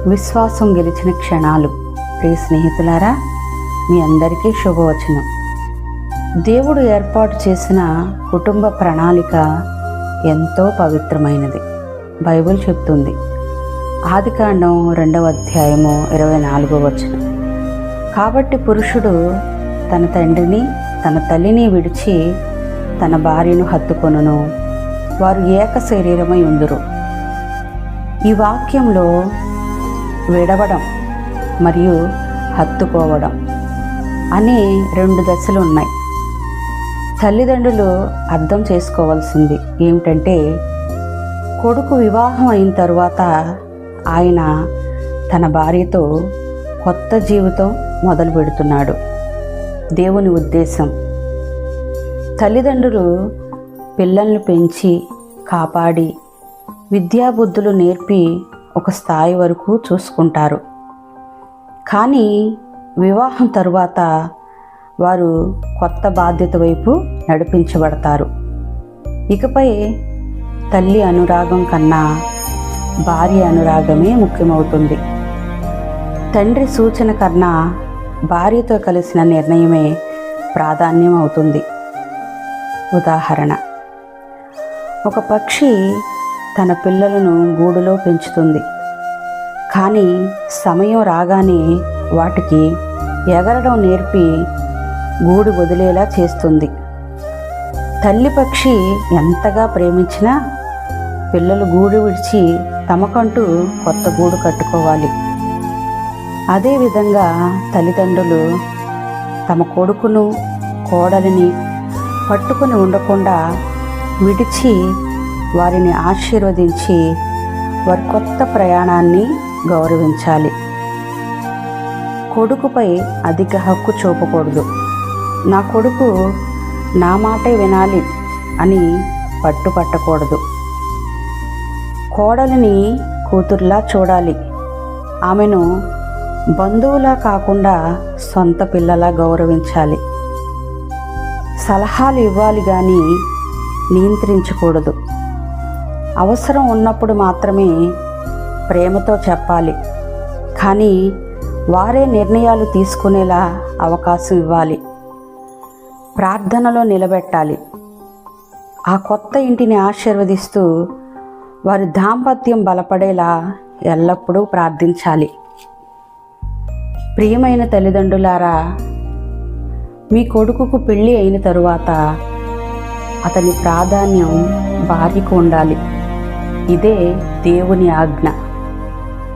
విశ్వాసం గెలిచిన క్షణాలు. ప్రియ స్నేహితులారా, మీ అందరికీ శుభవచనం. దేవుడు ఏర్పాటు చేసిన కుటుంబ ప్రణాళిక ఎంతో పవిత్రమైనది. బైబిల్ చెప్తుంది. ఆదికాండం 2వ అధ్యాయము 24వ వచనం. కాబట్టి పురుషుడు తన తండ్రిని తన తల్లిని విడిచి తన భార్యను హత్తుకొనును, వారు ఏక శరీరమై ఉందురు. ఈ వాక్యంలో విడవడం మరియు హత్తుకోవడం అనే 2 దశలు ఉన్నాయి. తల్లిదండ్రులు అర్థం చేసుకోవాల్సింది ఏమిటంటే, కొడుకు వివాహం అయిన తరువాత ఆయన తన భార్యతో కొత్త జీవితం మొదలు పెడుతున్నాడు. దేవుని ఉద్దేశం, తల్లిదండ్రులు పిల్లల్ని పెంచి కాపాడి విద్యాబుద్ధులు నేర్పి ఒక స్థాయి వరకు చూసుకుంటారు. కానీ వివాహం తరువాత వారు కొత్త బాధ్యత వైపు నడిపించబడతారు. ఇకపై తల్లి అనురాగం కన్నా భార్య అనురాగమే ముఖ్యమవుతుంది. తండ్రి సూచన కన్నా భార్యతో కలిసిన నిర్ణయమే ప్రాధాన్యం అవుతుంది. ఉదాహరణ, ఒక పక్షి తన పిల్లలను గూడులో పెంచుతుంది. కానీ సమయం రాగానే వాటికి ఎగరడం నేర్పి గూడు వదిలేలా చేస్తుంది. తల్లి పక్షి ఎంతగా ప్రేమించినా పిల్లలు గూడు విడిచి తమకంటూ కొత్త గూడు కట్టుకోవాలి. అదేవిధంగా తల్లిదండ్రులు తమ కొడుకును కోడలిని పట్టుకుని ఉండకుండా విడిచి వారిని ఆశీర్వదించి వారి కొత్త ప్రయాణాన్ని గౌరవించాలి. కొడుకుపై అధిక హక్కు చూపకూడదు. నా కొడుకు నా మాటే వినాలి అని పట్టుపట్టకూడదు. కోడలిని కూతుర్లా చూడాలి. ఆమెను బంధువులా కాకుండా సొంత పిల్లలా గౌరవించాలి. సలహాలు ఇవ్వాలి కానీ నియంత్రించకూడదు. అవసరం ఉన్నప్పుడు మాత్రమే ప్రేమతో చెప్పాలి, కానీ వారే నిర్ణయాలు తీసుకునేలా అవకాశం ఇవ్వాలి. ప్రార్థనలో నిలబెట్టాలి. ఆ కొత్త ఇంటిని ఆశీర్వదిస్తూ వారి దాంపత్యం బలపడేలా ఎల్లప్పుడూ ప్రార్థించాలి. ప్రియమైన తల్లిదండ్రులారా, మీ కొడుకుకు పెళ్ళి అయిన తరువాత అతని ప్రాధాన్యం భార్యకు ఉండాలి. ఇదే దేవుని ఆజ్ఞ.